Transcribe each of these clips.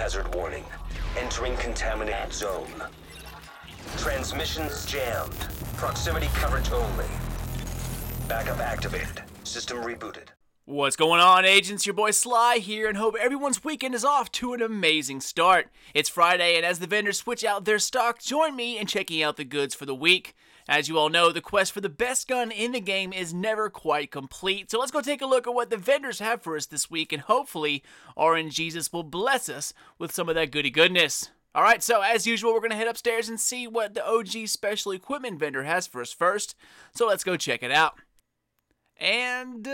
Hazard warning. Entering contaminated zone. Transmissions jammed. Proximity coverage only. Backup activated. System rebooted. What's going on, agents? Your boy Sly here, and hope everyone's weekend is off to an amazing start. It's Friday, and as the vendors switch out their stock, join me in checking out the goods for the week. As you all know, the quest for the best gun in the game is never quite complete, so let's go take a look at what the vendors have for us this week, and hopefully RNGesus will bless us with some of that goody goodness. Alright, so as usual, we're going to head upstairs and see what the OG special equipment vendor has for us first, so let's go check it out. And,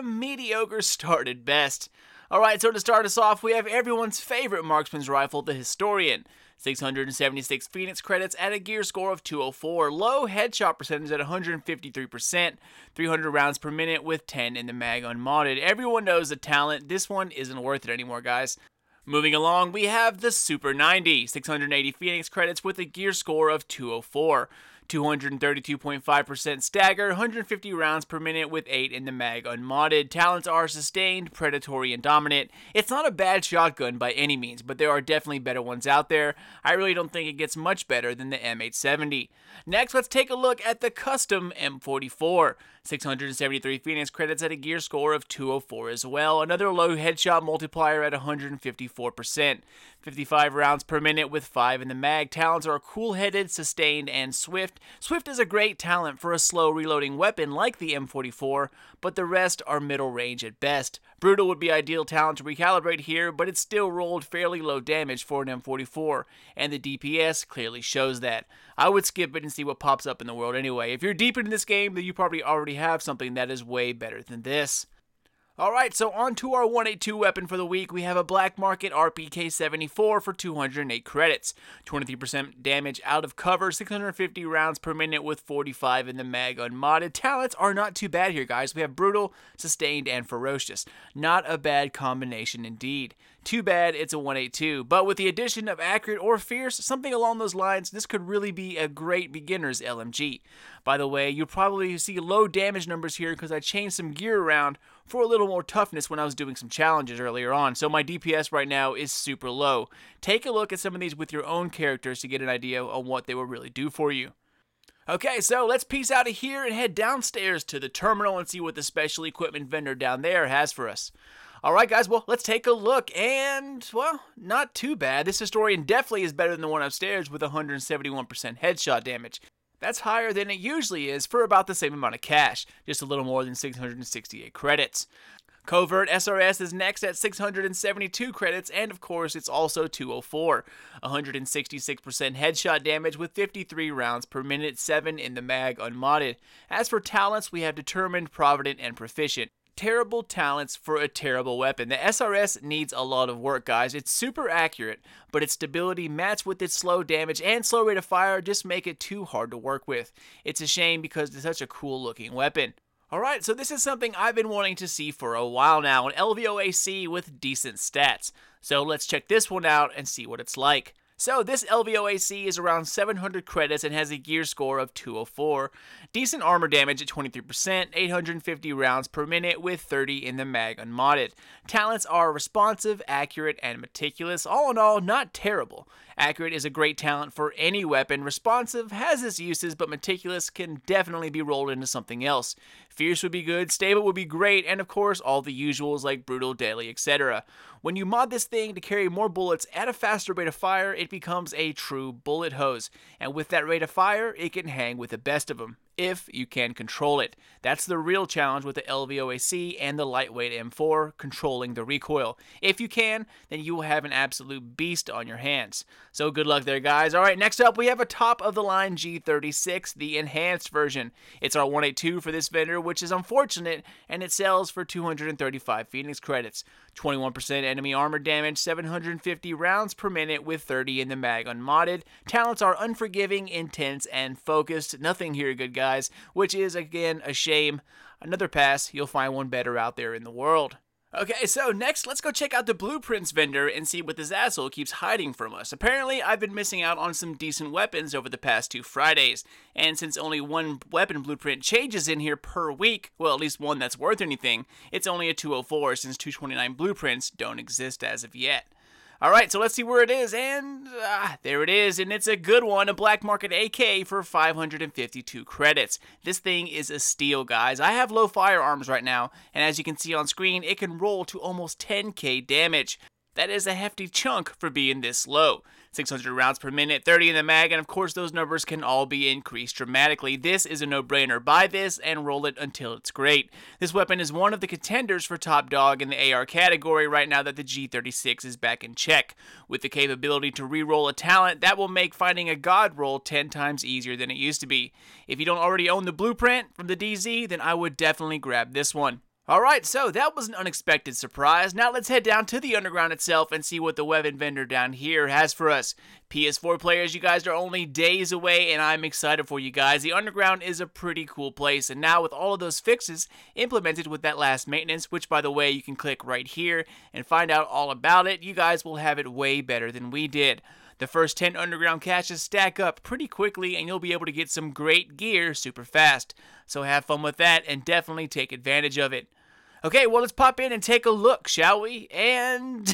mediocre started best. Alright, so to start us off, we have everyone's favorite marksman's rifle, the Historian. 676 Phoenix credits at a gear score of 204. Low headshot percentage at 153%. 300 rounds per minute with 10 in the mag unmodded. Everyone knows the talent. This one isn't worth it anymore, guys. Moving along, we have the Super 90. 680 Phoenix credits with a gear score of 204. 232.5% stagger, 150 rounds per minute with 8 in the mag unmodded. Talents are sustained, predatory, and dominant. It's not a bad shotgun by any means, but there are definitely better ones out there. I really don't think it gets much better than the M870. Next, let's take a look at the custom M44. 673 Phoenix credits at a gear score of 204 as well. Another low headshot multiplier at 154%. 55 rounds per minute with 5 in the mag. Talents are cool-headed, sustained, and swift. Swift is a great talent for a slow reloading weapon like the M44, but the rest are middle range at best. Brutal would be ideal talent to recalibrate here, but it still rolled fairly low damage for an M44, and the DPS clearly shows that. I would skip it and see what pops up in the world anyway. If you're deep into this game, then you probably already have something that is way better than this. Alright, so on to our 182 weapon for the week. We have a black market RPK-74 for 208 credits. 23% damage out of cover, 650 rounds per minute with 45 in the mag unmodded. Talents are not too bad here, guys. We have brutal, sustained, and ferocious. Not a bad combination indeed. Too bad it's a 182, but with the addition of accurate or fierce, something along those lines, this could really be a great beginner's LMG. By the way, you'll probably see low damage numbers here because I changed some gear around for a little more toughness when I was doing some challenges earlier on, so my DPS right now is super low. Take a look at some of these with your own characters to get an idea on what they will really do for you. Okay, so let's peace out of here and head downstairs to the terminal and see what the special equipment vendor down there has for us. Alright guys, well, let's take a look, and, well, not too bad. This Historian definitely is better than the one upstairs with 171% headshot damage. That's higher than it usually is for about the same amount of cash, just a little more than 668 credits. Covert SRS is next at 672 credits, and of course it's also 204. 166% headshot damage with 53 rounds per minute, 7 in the mag unmodded. As for talents, we have Determined, Provident, and Proficient. Terrible talents for a terrible weapon. The SRS needs a lot of work, guys. It's super accurate, but its stability matched with its slow damage and slow rate of fire just make it too hard to work with. It's a shame because it's such a cool looking weapon. Alright, so this is something I've been wanting to see for a while now, an LVOA-C with decent stats. So let's check this one out and see what it's like. So this LVOA-C is around 700 credits and has a gear score of 204. Decent armor damage at 23%, 850 rounds per minute with 30 in the mag unmodded. Talents are responsive, accurate, and meticulous. All in all, not terrible. Accurate is a great talent for any weapon. Responsive has its uses, but meticulous can definitely be rolled into something else. Fierce would be good, stable would be great, and of course all the usuals like brutal, deadly, etc. When you mod this thing to carry more bullets at a faster rate of fire, it becomes a true bullet hose. And with that rate of fire, it can hang with the best of them, if you can control it. That's the real challenge with the LVOA-C and the lightweight M4, controlling the recoil. If you can, then you will have an absolute beast on your hands. So good luck there, guys. Alright, next up we have a top-of-the-line G36, the enhanced version. It's our 182 for this vendor, which is unfortunate, and it sells for 235 Phoenix credits. 21% enemy armor damage, 750 rounds per minute with 30 in the mag unmodded. Talents are unforgiving, intense, and focused. Nothing here good, guys, which is, again, a shame. Another pass, you'll find one better out there in the world. Okay, so next, let's go check out the Blueprints vendor and see what this asshole keeps hiding from us. Apparently, I've been missing out on some decent weapons over the past 2 Fridays, and since only one weapon blueprint changes in here per week, well, at least one that's worth anything, it's only a 204 since 229 blueprints don't exist as of yet. Alright, so let's see where it is, and there it is, and it's a good one, a black market AK for 552 credits. This thing is a steal, guys. I have low firearms right now, and as you can see on screen, it can roll to almost 10k damage. That is a hefty chunk for being this low. 600 rounds per minute, 30 in the mag, and of course those numbers can all be increased dramatically. This is a no-brainer. Buy this and roll it until it's great. This weapon is one of the contenders for top dog in the AR category right now that the G36 is back in check. With the capability to re-roll a talent, that will make finding a god roll 10 times easier than it used to be. If you don't already own the Blueprint from the DZ, then I would definitely grab this one. Alright, so that was an unexpected surprise. Now let's head down to the underground itself and see what the weapon vendor down here has for us. PS4 players, you guys are only days away, and I'm excited for you guys. The underground is a pretty cool place, and now with all of those fixes implemented with that last maintenance, which by the way you can click right here and find out all about it, you guys will have it way better than we did. The first 10 underground caches stack up pretty quickly, and you'll be able to get some great gear super fast. So have fun with that and definitely take advantage of it. Okay, well, let's pop in and take a look, shall we? And,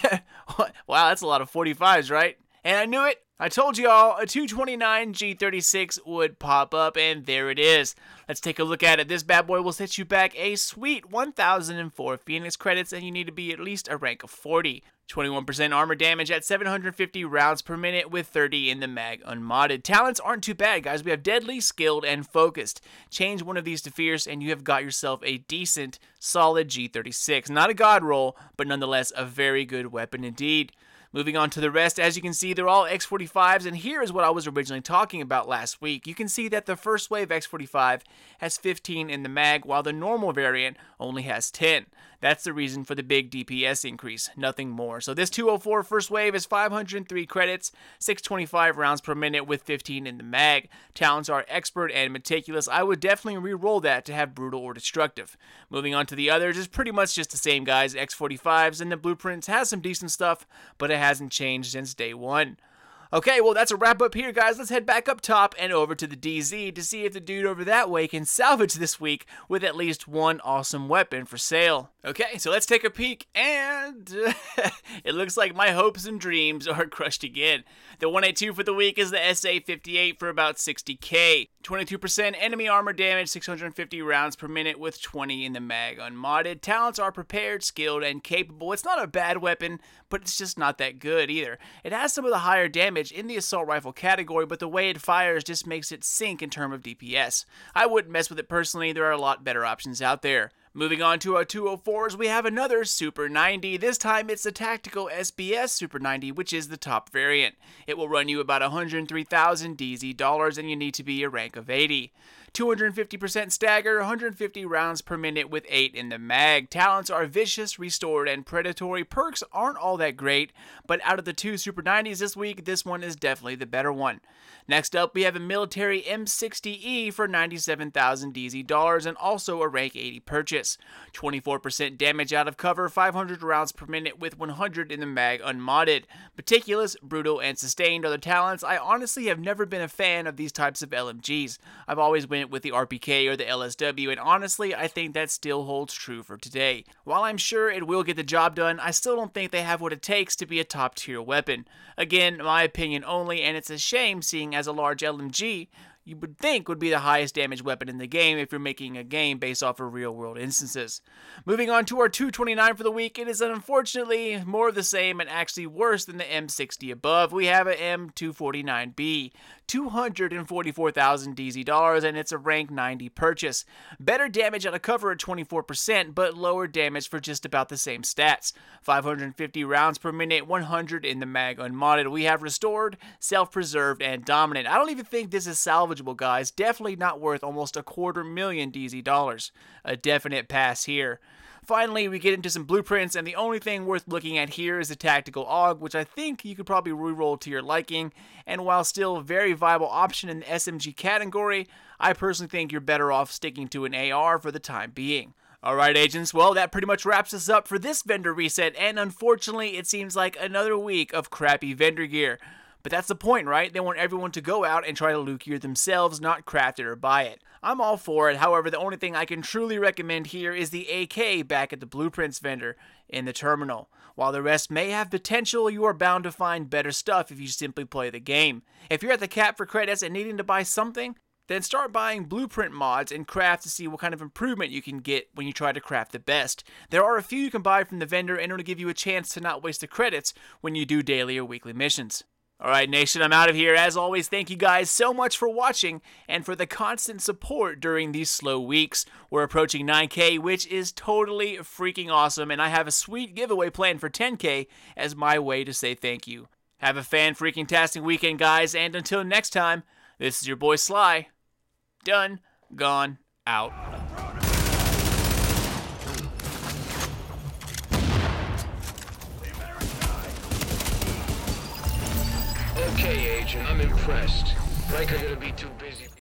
wow, that's a lot of 45s, right? And I knew it. I told y'all a 229 G36 would pop up, and there it is. Let's take a look at it. This bad boy will set you back a sweet 1,004 Phoenix credits, and you need to be at least a rank of 40. 21% armor damage at 750 rounds per minute with 30 in the mag unmodded. Talents aren't too bad, guys. We have deadly, skilled, and focused. Change one of these to fierce, and you have got yourself a decent, solid G36. Not a god roll, but nonetheless a very good weapon indeed. Moving on to the rest, as you can see, they're all X45s, and here is what I was originally talking about last week. You can see that the first wave X45 has 15 in the mag, while the normal variant only has 10. That's the reason for the big DPS increase, nothing more. So this 204 first wave is 503 credits, 625 rounds per minute with 15 in the mag. Talents are expert and meticulous. I would definitely re-roll that to have brutal or destructive. Moving on to the others, is pretty much just the same, guys. X45s and the Blueprints has some decent stuff, but it hasn't changed since day one. Okay, well, that's a wrap up here, guys. Let's head back up top and over to the DZ to see if the dude over that way can salvage this week with at least one awesome weapon for sale. Okay, so let's take a peek, and it looks like my hopes and dreams are crushed again. The 182 for the week is the SA58 for about 60k. 22% enemy armor damage, 650 rounds per minute with 20 in the mag unmodded. Talents are prepared, skilled, and capable. It's not a bad weapon, but it's just not that good either. It has some of the higher damage in the assault rifle category, but the way it fires just makes it sink in terms of DPS. I wouldn't mess with it personally. There are a lot better options out there. Moving on to our 204s, we have another Super 90. This time it's the Tactical SBS Super 90, which is the top variant. It will run you about 103,000 DZ dollars, and you need to be a rank of 80. 250% stagger, 150 rounds per minute with 8 in the mag. Talents are vicious, restored, and predatory. Perks aren't all that great, but out of the two Super 90s this week, this one is definitely the better one. Next up, we have a military M60E for 97,000 DZ dollars and also a rank 80 purchase. 24% damage out of cover, 500 rounds per minute with 100 in the mag unmodded. Meticulous, brutal, and sustained are the talents. I honestly have never been a fan of these types of LMGs. I've always went with the RPK or the LSW, and honestly, I think that still holds true for today. While I'm sure it will get the job done, I still don't think they have what it takes to be a top tier weapon. Again, my opinion only, and it's a shame seeing as a large LMG you would think would be the highest damage weapon in the game if you're making a game based off of real world instances. Moving on to our 229 for the week, it is unfortunately more of the same and actually worse than the M60 above. We have an M249B, 244,000 DZ dollars, and it's a rank 90 purchase. Better damage out of cover at 24%, but lower damage for just about the same stats. 550 rounds per minute, 100 in the mag unmodded. We have restored, self-preserved, and dominant. I don't even think this is salvageable, guys. Definitely not worth almost $250,000 DZ dollars. A definite pass here. Finally, we get into some blueprints, and the only thing worth looking at here is the Tactical AUG, which I think you could probably reroll to your liking, and while still a very viable option in the SMG category, I personally think you're better off sticking to an AR for the time being. Alright agents, well that pretty much wraps us up for this vendor reset, and unfortunately it seems like another week of crappy vendor gear. But that's the point, right? They want everyone to go out and try to loot gear themselves, not craft it or buy it. I'm all for it, however, the only thing I can truly recommend here is the AK back at the Blueprints vendor in the terminal. While the rest may have potential, you are bound to find better stuff if you simply play the game. If you're at the cap for credits and needing to buy something, then start buying Blueprint mods and craft to see what kind of improvement you can get when you try to craft the best. There are a few you can buy from the vendor in order to give you a chance to not waste the credits when you do daily or weekly missions. Alright nation, I'm out of here. As always, thank you guys so much for watching and for the constant support during these slow weeks. We're approaching 9K, which is totally freaking awesome, and I have a sweet giveaway planned for 10K as my way to say thank you. Have a fan-freaking-tastic weekend, guys, and until next time, this is your boy Sly. Done, gone, out. Okay, Agent, I'm impressed. Riker gonna be too busy.